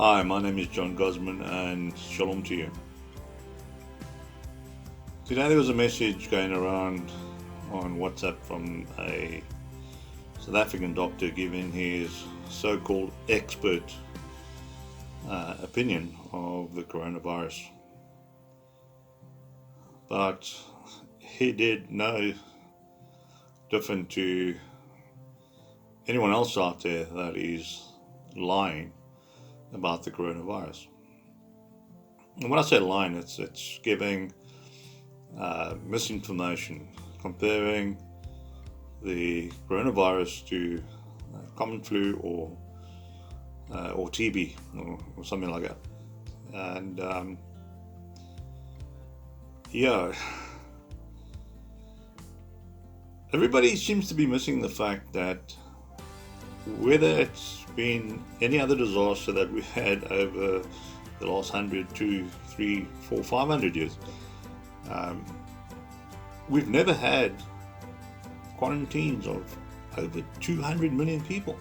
Hi, my name is John Gosman and shalom to you. Today there was a message going around on WhatsApp from a South African doctor giving his so-called expert opinion of the coronavirus. But he did no different to anyone else out there that is lying about the coronavirus. And when I say lying, it's giving misinformation, comparing the coronavirus to common flu or TB or something like that. And everybody seems to be missing the fact that whether it's been any other disaster that we've had over the last 100, 2, 3, 4, 500 years, we've never had quarantines of over 200 million people.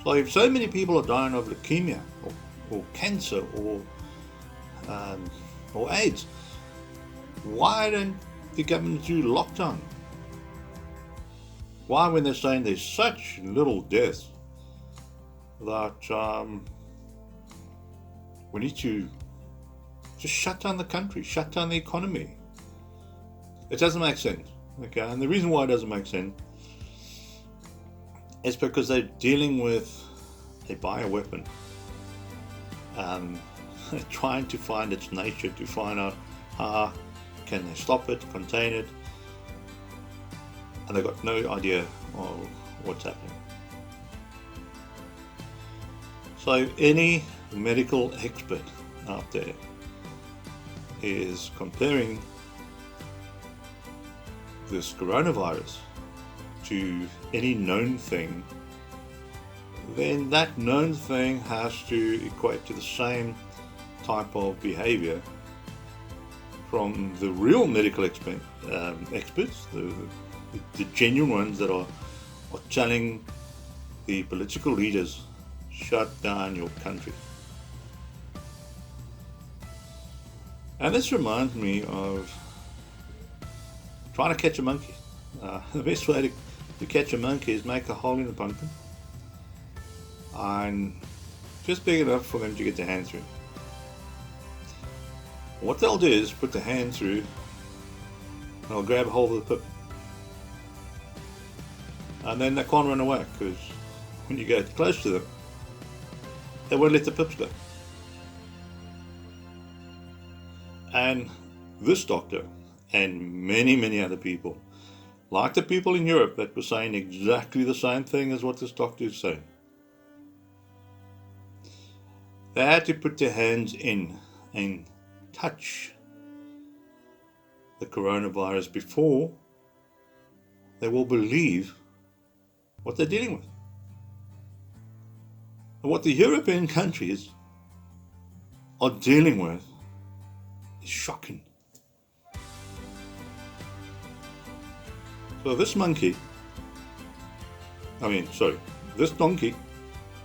So if so many people are dying of leukemia or cancer or AIDS, why don't the government do lockdown? Why, when they're saying there's such little death, that we need to just shut down the country, shut down the economy? It doesn't make sense, okay? And the reason why it doesn't make sense is because they're dealing with a bioweapon, trying to find its nature, to find out how can they stop it, contain it, and they've got no idea of what's happening. So any medical expert out there is comparing this coronavirus to any known thing, then that known thing has to equate to the same type of behavior from the real medical experts, the genuine ones that are telling the political leaders, shut down your country. And this reminds me of trying to catch a monkey. The best way to catch a monkey is make a hole in the pumpkin and just big enough for them to get their hand through. What they'll do is put the hand through and they'll grab a hold of the pip. And then they can't run away, because when you get close to them, they won't let the pips go. And this doctor and many, many other people, like the people in Europe that were saying exactly the same thing as what this doctor is saying, they had to put their hands in and touch the coronavirus before they will believe what they're dealing with. And what the European countries are dealing with is shocking. So this donkey,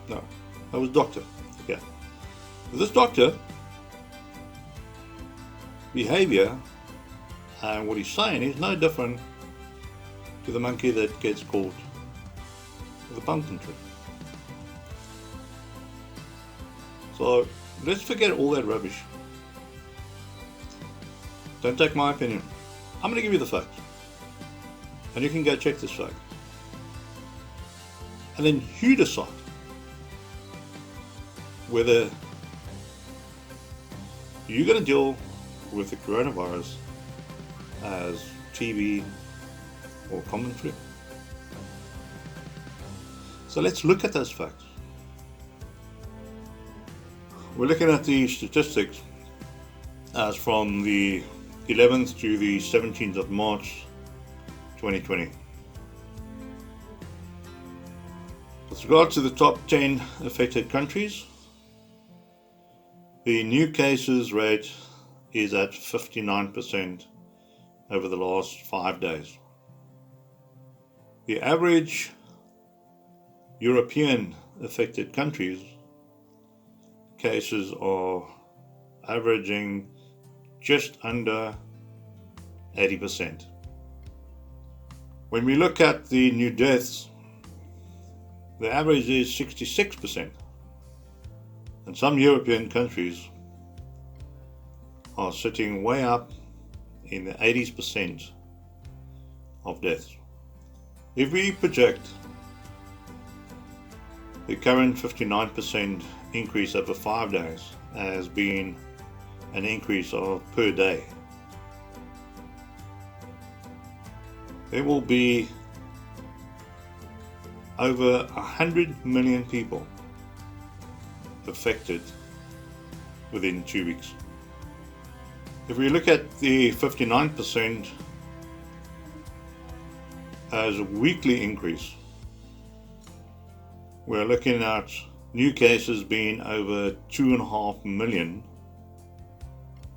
no, that was doctor, yeah. This doctor behavior and what he's saying is no different to the monkey that gets caught with a pumpkin tree. So let's forget all that rubbish. Don't take my opinion. I'm going to give you the facts, and you can go check this fact, and then you decide whether you're going to deal with the coronavirus as TB or common flu. So let's look at those facts. We're looking at the statistics as from the 11th to the 17th of March 2020. With regard to the top 10 affected countries, the new cases rate is at 59% over the last 5 days. The average European affected countries, cases are averaging just under 80%. When we look at the new deaths, the average is 66%. And some European countries are sitting way up in the 80% of deaths. If we project the current 59% increase over 5 days as being an increase of per day, there will be over 100 million people affected within 2 weeks. If we look at the 59% as a weekly increase, we're looking at new cases being over 2.5 million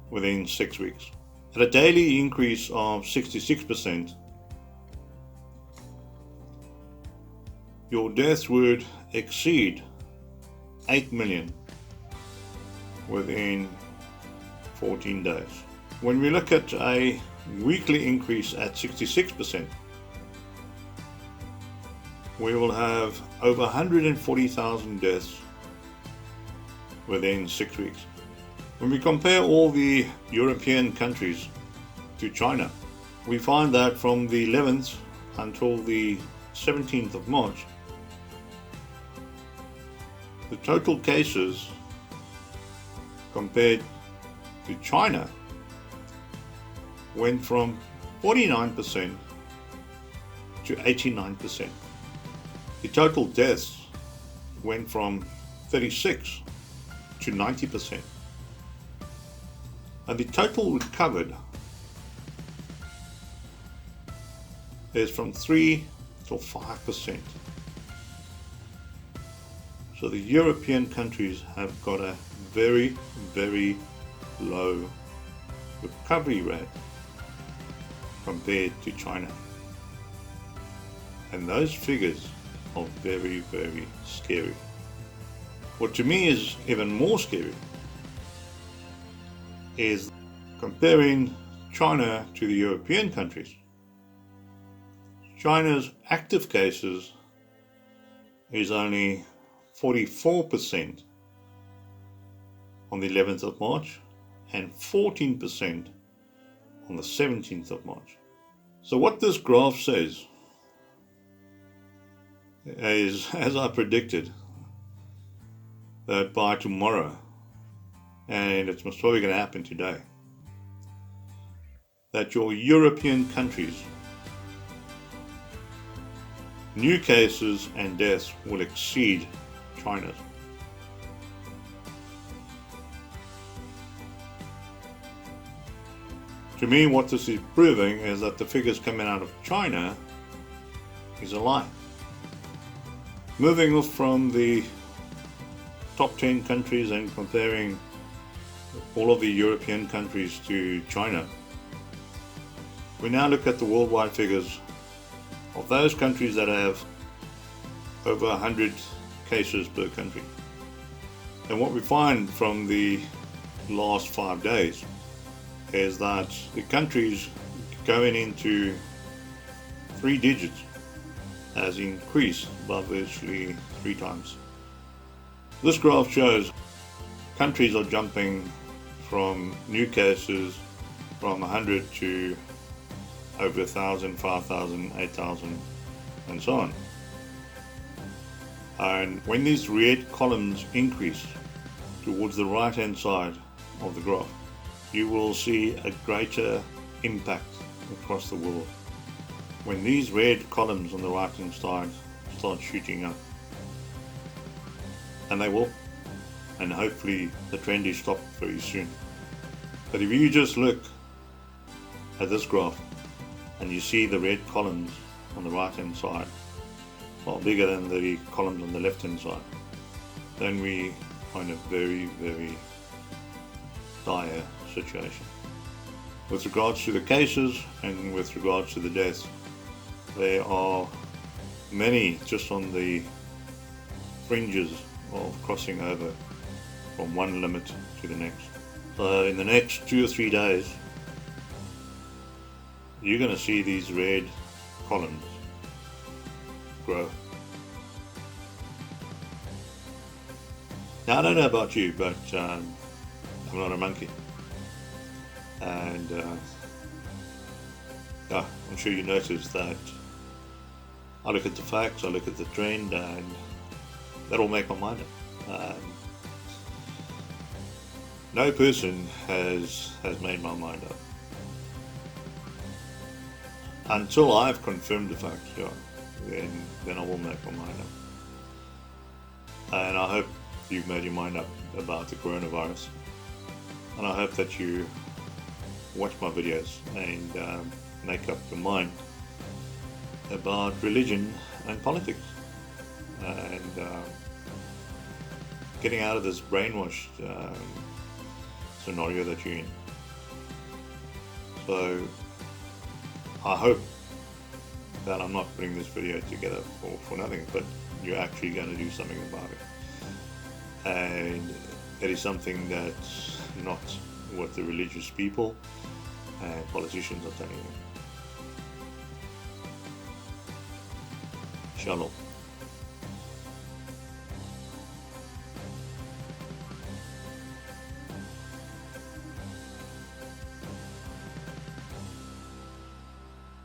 within 6 weeks. At a daily increase of 66%, your deaths would exceed 8 million within 14 days. When we look at a weekly increase at 66%, we will have over 140,000 deaths within 6 weeks. When we compare all the European countries to China, we find that from the 11th until the 17th of March, the total cases compared to China went from 49% to 89%. The total deaths went from 36 to 90%. And the total recovered is from 3 to 5%. So the European countries have got a very, very low recovery rate compared to China. And those figures are very, very scary. What to me is even more scary is comparing China to the European countries. China's active cases is only 44% on the 11th of March and 14% on the 17th of March. So what this graph says is, as I predicted, that by tomorrow, and it's most probably going to happen today, that your European countries, new cases and deaths will exceed China's. To me, what this is proving is that the figures coming out of China is a lie. Moving off from the top 10 countries and comparing all of the European countries to China, we now look at the worldwide figures of those countries that have over 100 cases per country. And what we find from the last 5 days is that the countries going into 3 digits has increased by virtually 3 times. This graph shows countries are jumping from new cases from 100 to over 1,000, 5,000, 8,000, and so on. And when these red columns increase towards the right hand side of the graph, you will see a greater impact across the world. When these red columns on the right hand side start shooting up, and they will, and hopefully the trend is stopped very soon. But if you just look at this graph and you see the red columns on the right hand side far bigger than the columns on the left hand side, then we are in a very, very dire situation. With regards to the cases and with regards to the deaths, there are many just on the fringes of crossing over from one limit to the next. So in the next 2 or 3 days, you're going to see these red columns grow. Now, I don't know about you, but I'm not a monkey. And I'm sure you noticed that I look at the facts, I look at the trend, and that'll make my mind up. No person has made my mind up. Until I've confirmed the facts, then I will make my mind up. And I hope you've made your mind up about the coronavirus. And I hope that you watch my videos and make up your mind about religion and politics. And getting out of this brainwashed scenario that you're in. So I hope that I'm not putting this video together for nothing, but you're actually going to do something about it. And it is something that's not what the religious people and politicians are telling you. Shalom.